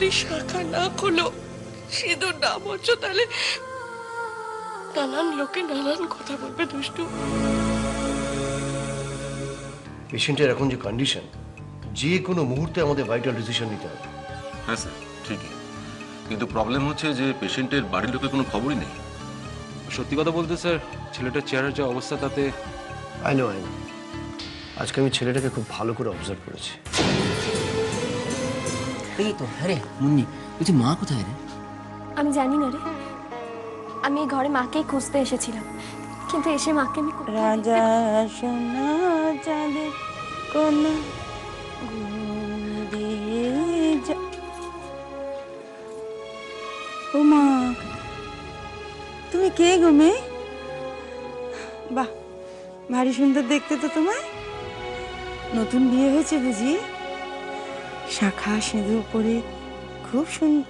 যদি শাখা না খোলো, সিঁদুর না বলছো, তাহলে নানান লোকে নানান কথা বলবে দুষ্টু। পেশেন্টের এখন যে কন্ডিশন, যে কোনো মুহূর্তে আমাদের ভাইটাল ডিসিশন নিতে হবে। হ্যাঁ স্যার, ঠিকই, কিন্তু প্রবলেম হচ্ছে যে পেশেন্টের বাড়ির লোকের কোনো খবরই নেই। সত্যি কথা বলতে স্যার, ছেলেটার চেহারার যে অবস্থা তাতে আই নো। আজকে আমি ছেলেটাকে খুব ভালো করে অবজার্ভ করেছি। এই তো, আরে মুন্নি, বলছি মা কোথায় রে? আমি জানি না রে, আমি এই ঘরে মাকেই খুঁজতে এসেছিলাম, কিন্তু এসে মাকে আমি রাজা সোনা চাঁদের কোনা ঘুরে যা। ও মা, তুমি কে গো মেয়ে? বাহ, ভারী সুন্দর দেখতে তো তোমায়। নতুন বিয়ে হয়েছে বুঝি? শাখা সিঁদুর পরে খুব সুন্দর।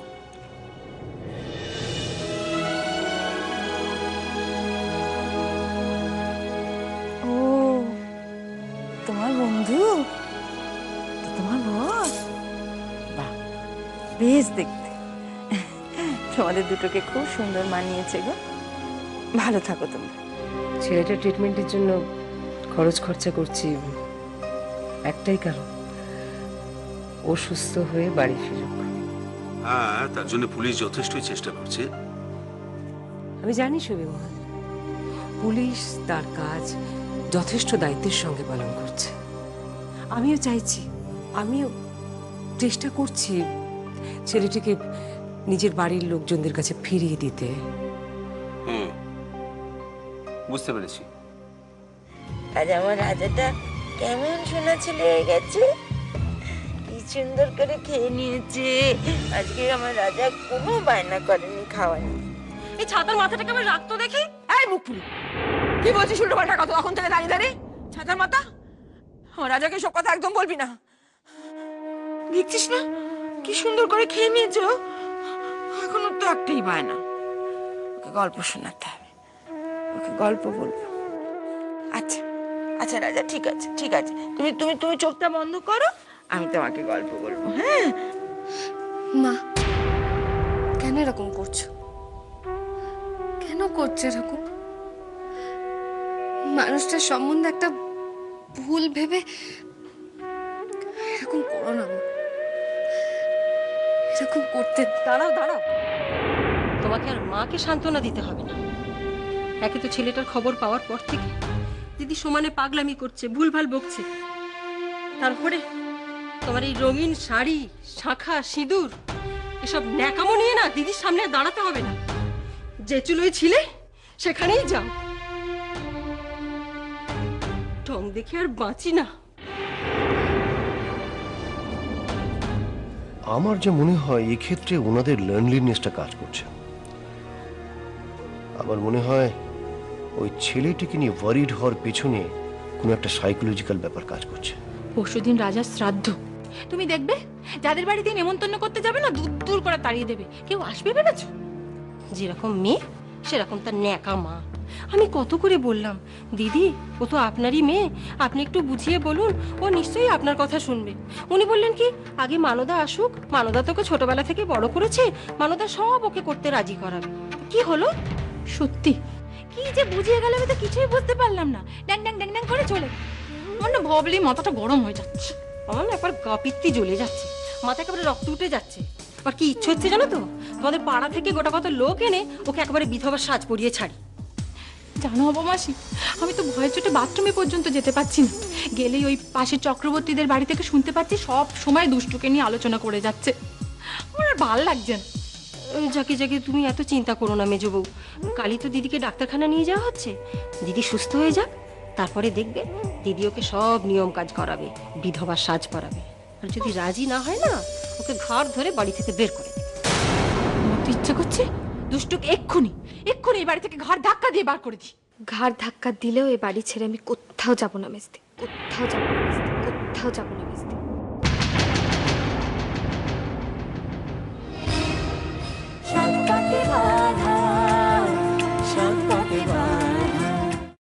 ও, তোমার বন্ধু? তোমার বস? বাহ, বেশ দেখতে। তোমাদের দুটোকে খুব সুন্দর মানিয়েছে গো। ভালো থাকো তুমি। ছেলেটার ট্রিটমেন্টের জন্য খরচ খরচা করছি, একটাই কারণ, ও সুস্থ হয়ে বাড়ি ফিরুক। হ্যাঁ, তার জন্য পুলিশ যথেষ্টই চেষ্টা করছে। আমি জানি সুবিমোহন, পুলিশ তার কাজ যথেষ্ট দায়িত্বের সঙ্গে পালন করছে। আমিও চাইছি, আমিও চেষ্টা করছি ছেলেটিকে নিজের বাড়ির লোকজনদের কাছে ফিরিয়ে দিতে। বুঝতে পেরেছি। আজ আমার রাজাটা কেমন সোনা ছেলে হয়ে গেছে, কি সুন্দর করে খেয়ে নিয়েছে। আজকে আমার রাজা কোনো বায়না করেনি খাওয়া নিয়ে। এই ছাতার মাথাটাকে আমি রাখতো দেখি। এই মুখ পুরি, কি বলছিস উল্টো পাল্টা কথা তখন থেকে দাঁড়িয়ে দাঁড়িয়ে? ছাতার মাথা, আমার রাজাকে সব কথা একদম বলবি না। দেখছিস না কি সুন্দর করে খেয়ে নিয়েছো? এখন তো একটাই বায়না, ওকে গল্প শোনাতে হবে, ওকে গল্প বলবো। আচ্ছা আচ্ছা রাজা, ঠিক আছে ঠিক আছে, তুমি তুমি তুমি চোখটা বন্ধ করো, আমি তোমাকে গল্প বলবো। হ্যাঁ মা, কেন এরকম করছো? কেন করছো এরকম? মানুষটার সম্বন্ধে একটা ভুল ভেবে এরকম করো না মা, এরকম করতে। দাঁড়াও দাঁড়াও, তোমাকে আর মাকে সান্ত্বনা দিতে হবে না। একে তো ছেলেটার খবর পাওয়ার পর থেকে দিদি সমানে পাগলামি করছে, ভুলভাল বকছে, তারপরে তোমার এই রঙিন শাড়ি, শাখা, সিঁদুর, এসব ন্যাকামো নিয়ে না দিদির সামনে দাঁড়াতে হবে না। যে চুলোয় ছিলে সেখানেই যাও, ঢং দেখে আর বাঁচি না। আমার যে মনে হয় এক্ষেত্রে ওনাদের লার্নলিনেসটা কাজ করছে। আমার মনে হয় ওই ছেলেটিকে নিয়ে ওয়ারিড হওয়ার পেছনে কোনো একটা সাইকোলজিক্যাল ব্যাপার কাজ করছে। পরশুদিন রাজার শ্রাদ্ধ, তুমি দেখবে যাদের বাড়িতে নেমন্তন্ন করতে যাবে না, দূর দূর করে তাড়িয়ে দেবে, কেউ আসবে ভেবেছ? যেরকম মেয়ে সেরকম তার ন্যাকা মা। আমি কত করে বললাম, দিদি ও তো আপনারই মেয়ে, আপনি একটু বুঝিয়ে বলুন, ও নিশ্চয়ই আপনার কথা শুনবে। উনি বললেন কি, আগে মানদা আসুক, মানদা তোকে ছোটবেলা থেকে বড় করেছে, মানদা সব ওকে করতে রাজি করাবে। কি হলো? সত্যি কি যে বুঝিয়ে গেল, আমি তো কিছুই বুঝতে পারলাম না। ড্যাং ড্যাং ড্যাং ড্যাং করে চলে আমার না ভাবলেই মাথাটা গরম হয়ে যাচ্ছে। আমার না একবার গা পিত্তি জ্বলে যাচ্ছে, মাথা একেবারে রক্ত উঠে যাচ্ছে। আর কি ইচ্ছে হচ্ছে জানো তো, তোমাদের পাড়া থেকে গোটা কত লোক এনে ওকে একেবারে বিধবার সাজ পরিয়ে ছাড়ি। জানো অবমাসি, আমি তো ভয়ে চোটে বাথরুমে পর্যন্ত যেতে পারছি না। গেলেই ওই পাশের চক্রবর্তীদের বাড়ি থেকে শুনতে পাচ্ছি সব সময় দুষ্টুকে নিয়ে আলোচনা করে যাচ্ছে। আমার আর ভাল লাগছে না। যাকে যাকে তুমি এত চিন্তা করো না মেজো বউ, কালই তো দিদিকে ডাক্তারখানা নিয়ে যাওয়া হচ্ছে। দিদি সুস্থ হয়ে যাক, তারপরে দেখবে দিদি ওকে সব নিয়ম কাজ করাবে, বিধবার সাজ করাবে। আর যদি রাজি না হয় না, ওকে ঘর ধরে বাড়ি থেকে বের করে দেবে। আমার তো ইচ্ছা করছে দুষ্টুকে এক্ষুনি এক্ষুনি এই বাড়ি থেকে ঘর ধাক্কা দিয়ে বার করে দিই। ঘাড় ধাক্কা দিলেও এ বাড়ি ছেড়ে আমি কোথাও যাব না মেজদি, কোথাও যাব না মেজদি, কোথাও যাব না মেজদি।